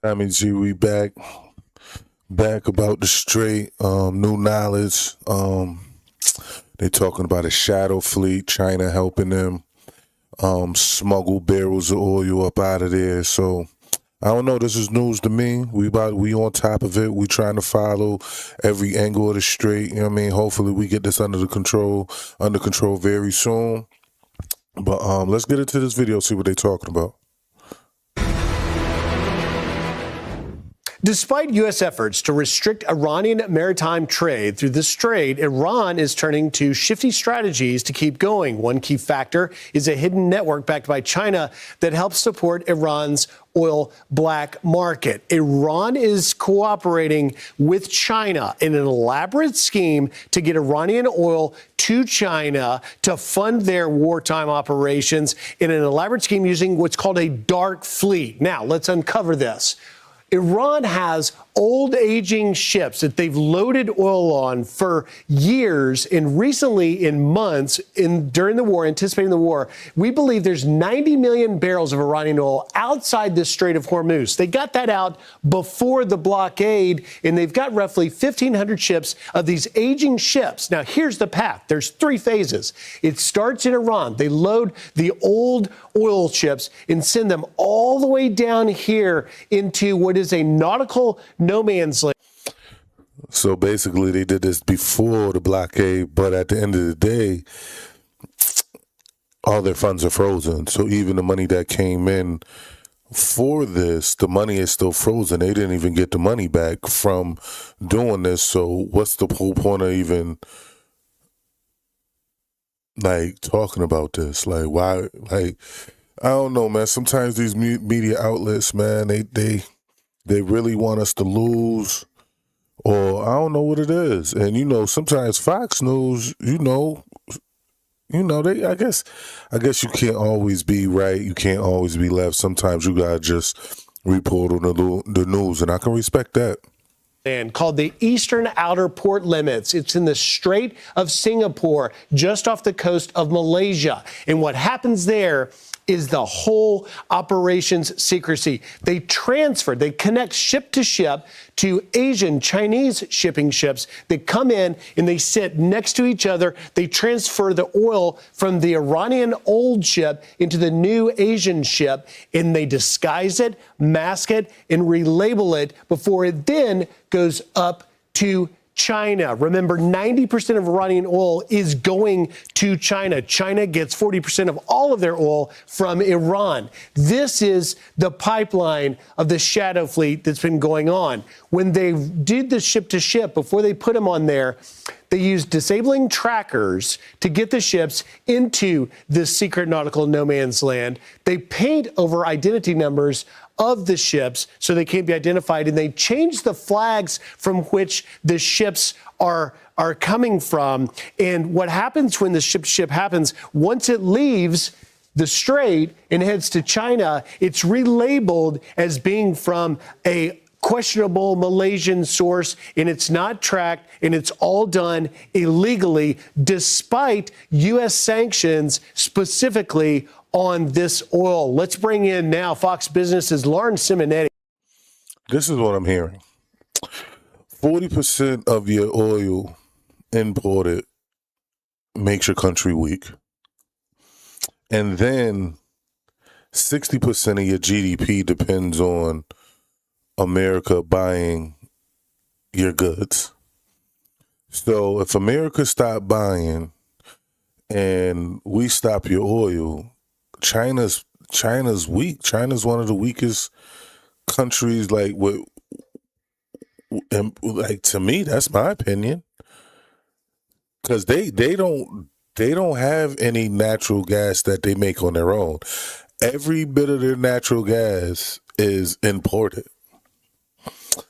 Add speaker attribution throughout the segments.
Speaker 1: Tommy G, we back about the Strait. New knowledge. They talking about a shadow fleet, China helping them smuggle barrels of oil up out of there. So I don't know. This is news to me. We on top of it. We trying to follow every angle of the Strait. You know what I mean? Hopefully we get this under control very soon. But let's get into this video. See what they talking about.
Speaker 2: Despite U.S. efforts to restrict Iranian maritime trade through the Strait, Iran is turning to shifty strategies to keep going. One key factor is a hidden network backed by China that helps support Iran's oil black market. Iran is cooperating with China in an elaborate scheme to get Iranian oil to China to fund their wartime operations in an elaborate scheme using what's called a dark fleet. Now, let's uncover this. Iran has old aging ships that they've loaded oil on for years, and recently in months during the war, anticipating the war, we believe there's 90 million barrels of Iranian oil outside the Strait of Hormuz. They got that out before the blockade, and they've got roughly 1,500 ships of these aging ships. Now, here's the path. There's three phases. It starts in Iran. They load the old oil ships and send them all the way down here into what is a nautical no man's land.
Speaker 1: So basically, they did this before the blockade, but at the end of the day, all their funds are frozen. So even the money that came in for this, the money is still frozen. They didn't even get the money back from doing this. So what's the whole point of even talking about this? Why? I don't know, man. Sometimes these media outlets, man, they really want us to lose, or I don't know what it is. And sometimes Fox News, I guess you can't always be right. You can't always be left. Sometimes you gotta just report on the news, and I can respect that.
Speaker 2: And called the Eastern Outer Port Limits. It's in the Strait of Singapore, just off the coast of Malaysia. And what happens there is the whole operations secrecy. They connect ship to ship to Asian, Chinese shipping ships that come in and they sit next to each other. They transfer the oil from the Iranian old ship into the new Asian ship, and they disguise it, mask it, and relabel it before it then goes up to China. Remember, 90% of Iranian oil is going to China. China gets 40% of all of their oil from Iran. This is the pipeline of the shadow fleet that's been going on. When they did the ship to ship, before they put them on there, they used disabling trackers to get the ships into this secret nautical no man's land. They paint over identity numbers of the ships so they can't be identified, and they change the flags from which the ships are coming from. And what happens when the ship happens, once it leaves the Strait and heads to China, it's relabeled as being from a questionable Malaysian source, and it's not tracked, and it's all done illegally, despite U.S. sanctions specifically on this oil. Let's bring in now Fox Business's Lauren Simonetti.
Speaker 1: This is what I'm hearing. 40% of your oil imported makes your country weak. And then 60% of your GDP depends on America buying your goods. So if America stopped buying and we stop your oil, China's weak. China's one of the weakest countries. To me, that's my opinion, because they don't have any natural gas that they make on their own. Every bit of their natural gas is imported.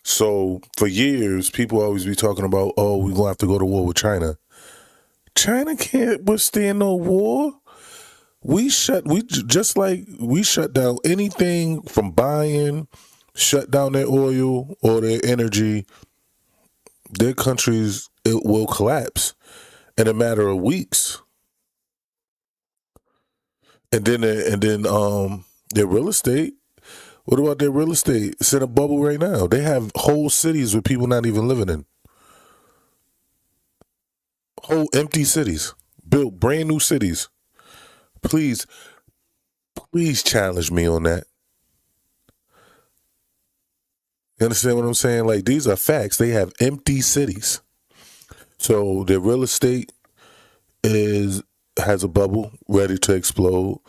Speaker 1: So for years, people always be talking about, oh, we're gonna have to go to war with China. China can't withstand no war. We shut down anything from buying, shut down their oil or their energy. Their countries, it will collapse in a matter of weeks. And then their real estate, What about their real estate? It's in a bubble right now. They have whole cities with people not even living in. Whole empty cities. Built brand new cities. Please challenge me on that. You understand what I'm saying? Like, these are facts. They have empty cities. So their real estate has a bubble ready to explode.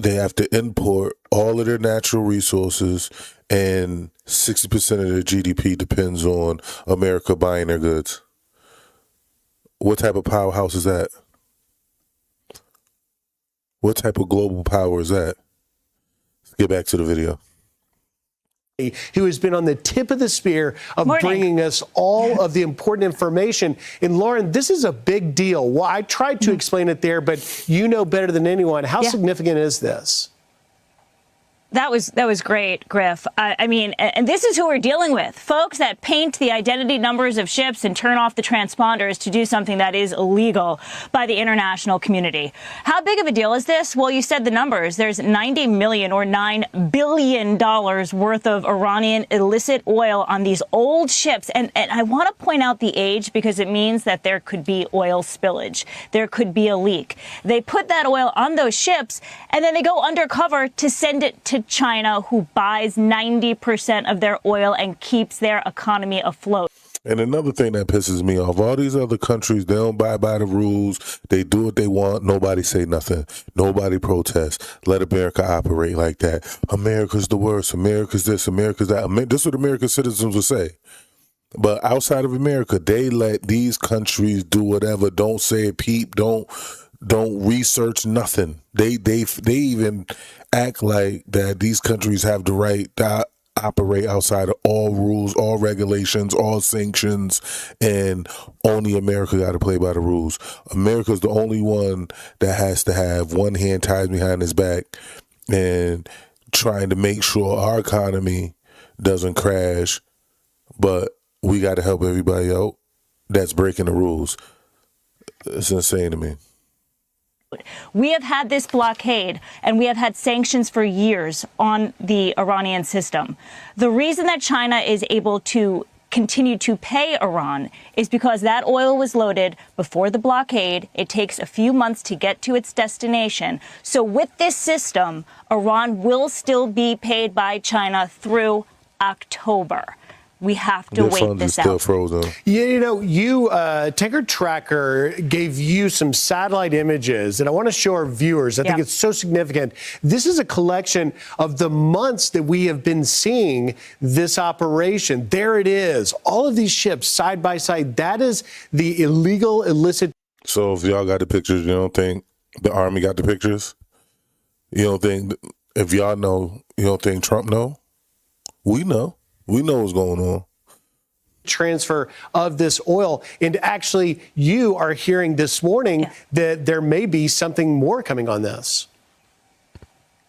Speaker 1: They have to import all of their natural resources, and 60% of their GDP depends on America buying their goods. What type of powerhouse is that? What type of global power is that? Let's get back to the video.
Speaker 2: Who has been on the tip of the spear of bringing us all of the important information. And Lauren, this is a big deal. Well, I tried to explain it there, but you know better than anyone. How significant is this?
Speaker 3: That was great, Griff. I mean, and this is who we're dealing with. Folks that paint the identity numbers of ships and turn off the transponders to do something that is illegal by the international community. How big of a deal is this? Well, you said the numbers. There's 90 million or $9 billion worth of Iranian illicit oil on these old ships. And I want to point out the age because it means that there could be oil spillage. There could be a leak. They put that oil on those ships and then they go undercover to send it to China, who buys 90% of their oil and keeps their economy afloat.
Speaker 1: And another thing that pisses me off, all these other countries, they don't abide by the rules. They do what they want. Nobody say nothing. Nobody protests. Let America operate like that. America's the worst. America's this. America's that. This is what American citizens will say. But outside of America, they let these countries do whatever. Don't say a peep. Don't research nothing. They even act like that these countries have the right to operate outside of all rules, all regulations, all sanctions, and only America got to play by the rules. America's the only one that has to have one hand tied behind his back and trying to make sure our economy doesn't crash, but we got to help everybody out that's breaking the rules. It's insane to me.
Speaker 3: We have had this blockade and we have had sanctions for years on the Iranian system. The reason that China is able to continue to pay Iran is because that oil was loaded before the blockade. It takes a few months to get to its destination. So with this system, Iran will still be paid by China through October. We have to wait this out.
Speaker 1: Still frozen.
Speaker 2: Yeah, you know, Tanker Tracker gave you some satellite images, and I want to show our viewers. I think it's so significant. This is a collection of the months that we have been seeing this operation. There it is. All of these ships side by side. That is the illegal, illicit.
Speaker 1: So if y'all got the pictures, you don't think the Army got the pictures? You don't think, if y'all know, you don't think Trump know? We know. We know what's going on.
Speaker 2: Transfer of this oil. And actually, you are hearing this morning that there may be something more coming on this.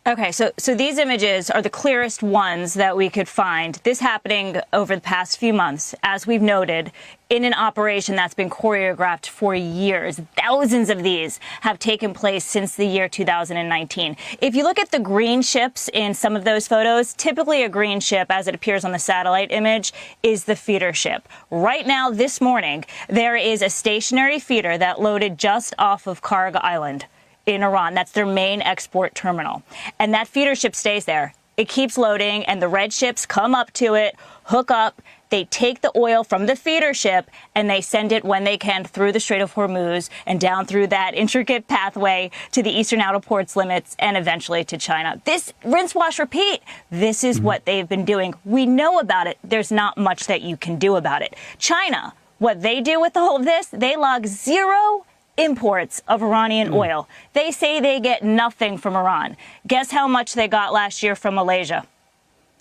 Speaker 3: Okay, so these images are the clearest ones that we could find. This happening over the past few months, as we've noted, in an operation that's been choreographed for years. Thousands of these have taken place since the year 2019. If you look at the green ships in some of those photos, typically a green ship, as it appears on the satellite image, is the feeder ship. Right now, this morning, there is a stationary feeder that loaded just off of Karg Island in Iran. That's their main export terminal. And that feeder ship stays there. It keeps loading, and the red ships come up to it, hook up, they take the oil from the feeder ship, and they send it when they can through the Strait of Hormuz and down through that intricate pathway to the eastern outer ports limits and eventually to China. This rinse, wash, repeat. This is what they've been doing. We know about it. There's not much that you can do about it. China, what they do with all of this, they log zero imports of Iranian oil. They say they get nothing from Iran. Guess how much they got last year from Malaysia?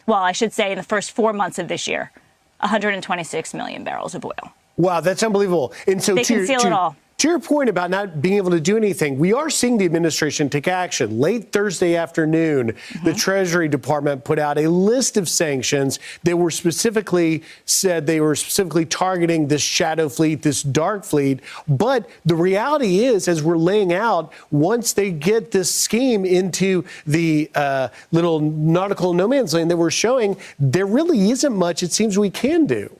Speaker 3: Well, I should say in the first 4 months of this year, 126 million barrels of oil.
Speaker 2: Wow, that's unbelievable. And so
Speaker 3: they conceal it all.
Speaker 2: To your point about not being able to do anything, we are seeing the administration take action. Late Thursday afternoon, the Treasury Department put out a list of sanctions that were specifically targeting this shadow fleet, this dark fleet. But the reality is, as we're laying out, once they get this scheme into the little nautical no man's land that we're showing, there really isn't much it seems we can do.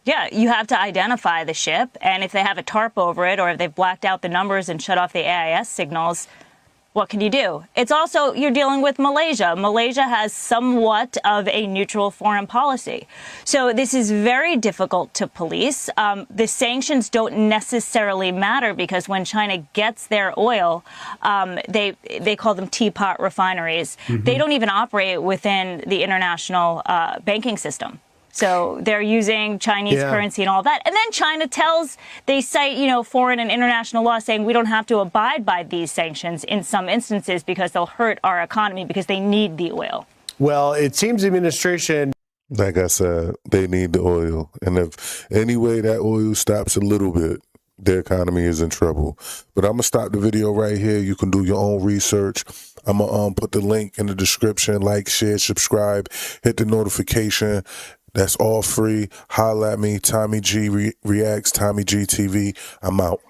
Speaker 3: Yeah, you have to identify the ship, and if they have a tarp over it or if they've blacked out the numbers and shut off the AIS signals, what can you do? It's also, you're dealing with Malaysia. Malaysia has somewhat of a neutral foreign policy. So this is very difficult to police. The sanctions don't necessarily matter because when China gets their oil, they call them teapot refineries. They don't even operate within the international banking system. So they're using Chinese currency and all that. And then China they cite, foreign and international law saying we don't have to abide by these sanctions in some instances because they'll hurt our economy because they need the oil.
Speaker 2: Well, it seems the administration,
Speaker 1: like I said, they need the oil. And if any way that oil stops a little bit, their economy is in trouble. But I'm going to stop the video right here. You can do your own research. I'm going to put the link in the description. Like, share, subscribe, hit the notification. That's all free. Holla at me, Tommy G Reacts, Tommy G TV. I'm out.